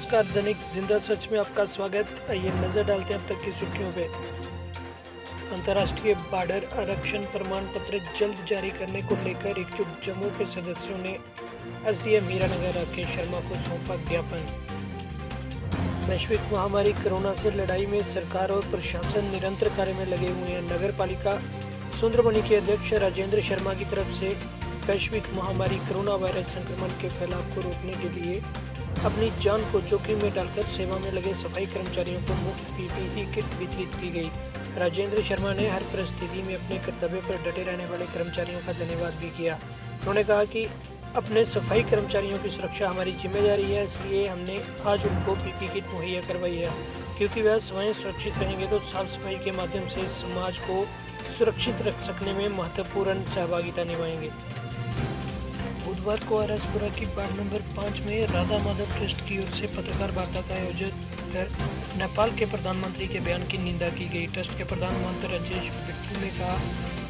नमस्कार, दैनिक जिंदा सच में आपका स्वागत। आइए नजर डालते हैं अब तक की सुर्खियों पे। अंतर्राष्ट्रीय बॉर्डर आरक्षण प्रमाण पत्र जल्द जारी करने को लेकर एकजुट जम्मू के सदस्यों ने एसडीएम हीरानगर राकेश शर्मा को सौंपा ज्ञापन। वैश्विक महामारी कोरोना से लड़ाई में सरकार और प्रशासन निरंतर कार्य में लगे हुए हैं। नगर पालिका सुंदरबनी के अध्यक्ष राजेंद्र शर्मा की तरफ से वैश्विक महामारी कोरोना वायरस संक्रमण के फैलाव को रोकने के लिए अपनी जान को जोखिम में डालकर सेवा में लगे सफाई कर्मचारियों को मुफ्त पीपीई किट वितरित की गई। राजेंद्र शर्मा ने हर परिस्थिति में अपने कर्तव्य पर डटे रहने वाले कर्मचारियों का धन्यवाद भी किया। उन्होंने कहा कि अपने सफाई कर्मचारियों की सुरक्षा हमारी जिम्मेदारी है, इसलिए हमने आज उनको पीपीई किट मुहैया करवाई है, क्योंकि वह स्वयं सुरक्षित रहेंगे तो साफ सफाई के माध्यम से समाज को सुरक्षित रख सकने में महत्वपूर्ण सहभागिता निभाएंगे। बुधवार को आरएसपुरा की वार्ड नंबर 5 में राधा माधव ट्रस्ट की ओर से पत्रकार वार्ता का आयोजन कर नेपाल के प्रधानमंत्री के बयान की निंदा की गई। ट्रस्ट के प्रधान महंत राजेश बिट्टू ने कहा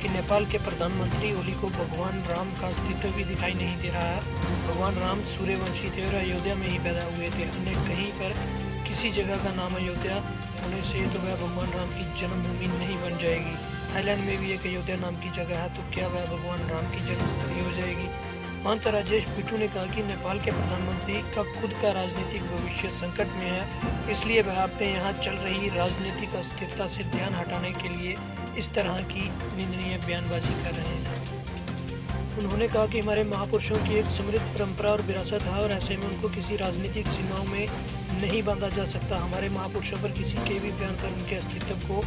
कि नेपाल के प्रधानमंत्री ओली को भगवान राम का अस्तित्व भी दिखाई नहीं दे रहा है। भगवान राम सूर्यवंशी थे और अयोध्या में ही पैदा हुए थे। अन्य कहीं पर किसी जगह का नाम अयोध्या होने से तो वह भगवान राम की जन्मभूमि नहीं बन जाएगी। थाईलैंड में भी एक अयोध्या नाम की जगह है, तो क्या वह भगवान राम की जन्मस्थली हो जाएगी। महंत राजेश बिट्टू ने कहा कि नेपाल के प्रधानमंत्री का खुद का राजनीतिक भविष्य संकट में है, इसलिए वह अपने यहाँ चल रही राजनीतिक अस्थिरता से ध्यान हटाने के लिए इस तरह की निंदनीय बयानबाजी कर रहे हैं। उन्होंने कहा कि हमारे महापुरुषों की एक समृद्ध परंपरा और विरासत है और ऐसे में उनको किसी राजनीतिक सीमाओं में नहीं बांधा जा सकता। हमारे महापुरुषों पर किसी के भी बयान पर उनके अस्तित्व को,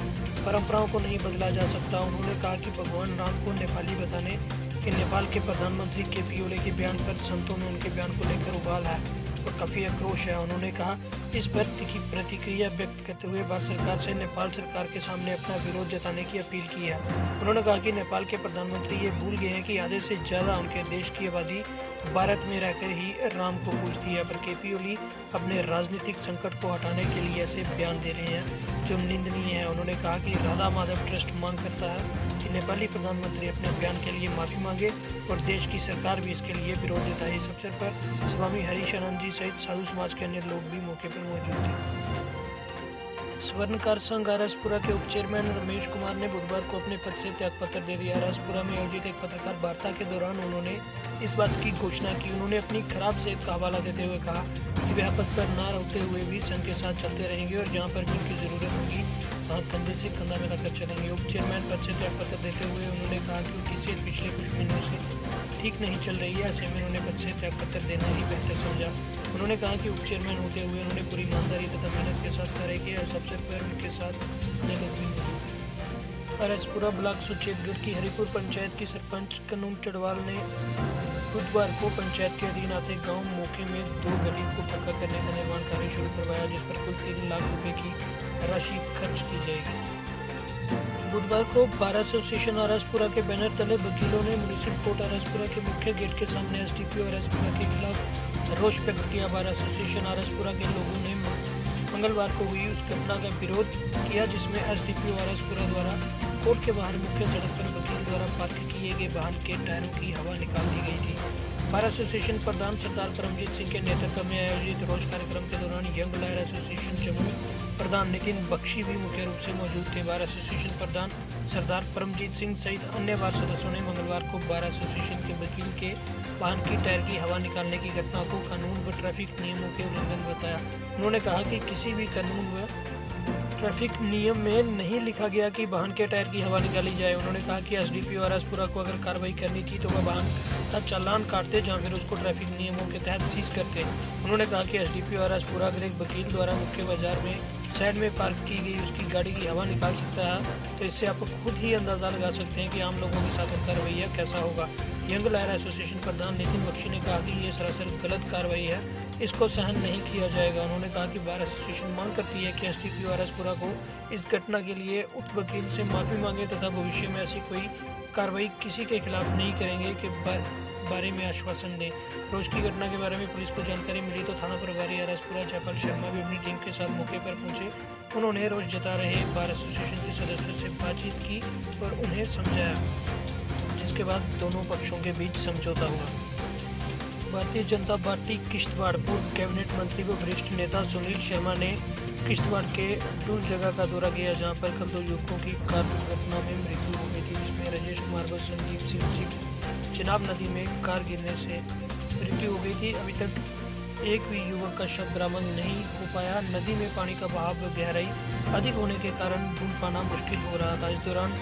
परंपराओं को नहीं बदला जा सकता। उन्होंने कहा कि भगवान राम को नेपाली बताने कि नेपाल के प्रधानमंत्री केपी ओली के बयान पर संतों में उनके बयान को लेकर उबाल है और काफ़ी आक्रोश है। उन्होंने कहा इस पर तीखी प्रतिक्रिया व्यक्त करते हुए भारत सरकार से नेपाल सरकार के सामने अपना विरोध जताने की अपील की है। उन्होंने कहा कि नेपाल के प्रधानमंत्री ये भूल गए हैं कि आधे से ज़्यादा उनके देश की आबादी भारत में रहकर ही राम को पूजती है, पर केपी ओली अपने राजनीतिक संकट को हटाने के लिए ऐसे बयान दे रहे हैं जो निंदनीय है। उन्होंने कहा कि राधा माधव ट्रस्ट मांग करता है कि नेपाली प्रधानमंत्री अपने बयान के लिए माफ़ी मांगे और देश की सरकार भी इसके लिए विरोध जताए। इस अवसर पर स्वामी हरीशानंद जी सहित साधु समाज के अन्य लोग भी मौके पर मौजूद थे। स्वर्णकार संघ आरएसपुरा के उप चेयरमैन रमेश कुमार ने बुधवार को अपने पद से त्यागपत्र दे दिया। आरएसपुरा में आयोजित एक पत्रकार वार्ता के दौरान उन्होंने इस बात की घोषणा की। उन्होंने अपनी खराब सेहत का हवाला देते हुए कहा कि वह पद पर न रहते हुए भी संघ के साथ चलते रहेंगे और जहाँ पर भी उनकी जरूरत होगी वहाँ कंधे से कंधा मिलाकर चलेंगे। उप चेयरमैन पद से त्यागपत्र देते हुए उन्होंने कहा कि उनकी सेहत पिछले कुछ महीनों से ठीक नहीं चल रही है, ऐसे में उन्होंने पद से त्यागपत्र देना ही बेहतर समझा। उन्होंने कहा कि उप चेयरमैन होते हुए उन्होंने पूरी ईमानदारी तथा मेहनत के साथ कार्य किया। सबसे पहले उनके साथ मेहनत भी मौजूद। आरएसपुरा ब्लॉक सुचेतगढ़ की हरिपुर पंचायत की सरपंच कनून चढ़वाल ने बुधवार को पंचायत के अधीन आते गांव मोखे में 2 गली को पक्का करने का निर्माण कार्य शुरू करवाया, जिस पर कुल 3 लाख रुपए की राशि खर्च की जाएगी। बुधवार को बार एसोसिएशन आरएसपुरा के बैनर तले वकीलों ने म्युनिसिपल कोर्ट आरएसपुरा के मुख्य गेट के सामने एसडीपीओ आरएसपुरा के खिलाफ रोष व्यक्त किया। बार एसोसिएशन आरएसपुरा के लोगों ने मंगलवार को हुई उस घटना का विरोध किया जिसमें एसडीपीओ आरएसपुरा द्वारा कोर्ट के बाहर मुख्य सड़क पर वकील द्वारा पार्क किए गए वाहन के टायरों की हवा निकाल दी गई थी। बार एसोसिएशन प्रधान सरदार परमजीत सिंह के नेतृत्व में आयोजित रोष कार्यक्रम के दौरान यंग लहर एसोसिएशन जम्मू प्रधान नितिन बख्शी भी मुख्य रूप से मौजूद थे। बार एसोसिएशन प्रधान सरदार परमजीत सिंह सहित अन्य बार सदस्यों ने मंगलवार को बार एसोसिएशन के वकील के वाहन की टायर की हवा निकालने की घटना को कानून व ट्रैफिक नियमों के उल्लंघन बताया। उन्होंने कहा कि किसी भी कानून व ट्रैफिक नियम में नहीं लिखा गया कि वाहन के टायर की हवा निकाली जाए। उन्होंने कहा कि एसडीपीओ आरएसपुरा को अगर कार्रवाई करनी थी तो वह वाहन का चालान काटते या फिर उसको ट्रैफिक नियमों के तहत सीज करते। उन्होंने कहा कि एसडीपीओ आरएसपुरा अगर एक वकील द्वारा मुख्य बाजार में साइड में पार्क की गई उसकी गाड़ी की हवा निकाल सकता है, तो इससे आप खुद ही अंदाजा लगा सकते हैं कि आम लोगों के साथ उनका रवैया कैसा होगा। यंग लहर एसोसिएशन प्रधान नितिन बख्शी ने कहा कि ये सरासर गलत कार्रवाई है, इसको सहन नहीं किया जाएगा। उन्होंने कहा कि बार एसोसिएशन मांग करती है कि एसडीपीओ आरएसपुरा को इस घटना के लिए उक्त वकील से माफ़ी मांगे तथा भविष्य में ऐसी कोई कार्रवाई किसी के खिलाफ नहीं करेंगे के बारे में आश्वासन दें। रोज की घटना के बारे में पुलिस को जानकारी मिली तो थाना प्रभारी आरएसपुरा जयपाल शर्मा भी अपनी टीम के साथ मौके पर पहुंचे। उन्होंने रोज जता रहे बार एसोसिएशन के सदस्यों से बातचीत की और उन्हें समझाया, जिसके बाद दोनों पक्षों के बीच समझौता हुआ। भारतीय जनता पार्टी किश्तवाड़ पूर्व कैबिनेट मंत्री व वरिष्ठ नेता सुनील शर्मा ने किश्तवाड़ के डूल जगह का दौरा किया, जहां पर कल 2 युवकों की कार दुर्घटना में मृत्यु हो गई थी, जिसमें राजेश कुमार व संजीव सिंह जी की चिनाब नदी में कार गिरने से मृत्यु हो गई थी। अभी तक एक भी युवक का शव बरामद नहीं हो पाया। नदी में पानी का बहाव व गहराई अधिक होने के कारण ढूंढ पाना मुश्किल हो रहा था। इस दौरान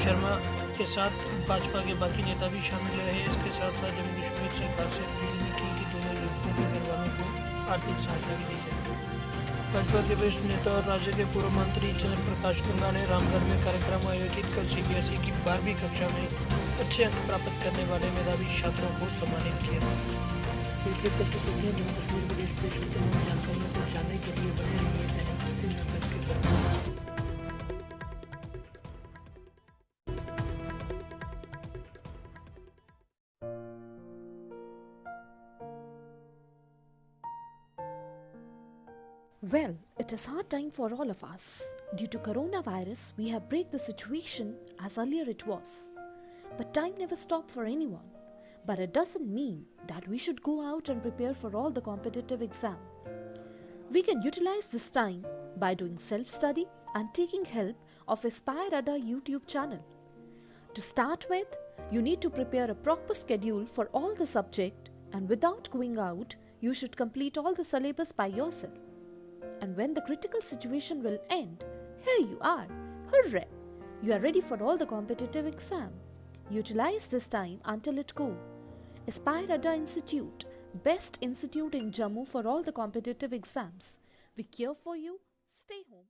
शर्मा के साथ भाजपा के बाकी नेता भी शामिल रहे। इसके साथ साथ जम्मू कश्मीर सरकार से अपील भी की कि दोनों युवकों के घर वालों को आर्थिक सहायता भी दी जाए। भाजपा के वरिष्ठ नेता और राज्य के पूर्व मंत्री चंद्र प्रकाश गंगा ने रामगढ़ में कार्यक्रम आयोजित कर CBSE की 12वीं कक्षा में अच्छे अंक प्राप्त करने वाले मेधावी छात्रों को सम्मानित किया। जम्मू कश्मीर में देश विदेश की तमाम जानकारियों को जानने के लिए बने रहिए दैनिक Singh subscribe. Well, it is hard time for all of us. Due to coronavirus, we have break the situation as earlier it was. But time never stopped for anyone. But it doesn't mean that we should go out and prepare for all the competitive exam. We can utilize this time by doing self-study and taking help of Aspire Ada YouTube channel. To start with, you need to prepare a proper schedule for all the subject, and without going out, you should complete all the syllabus by yourself. And when the critical situation will end, here you are. Hooray! You are ready for all the competitive exam. Utilize this time until it go. Aspire Ada Institute, best institute in Jammu for all the competitive exams. We care for you. Stay home.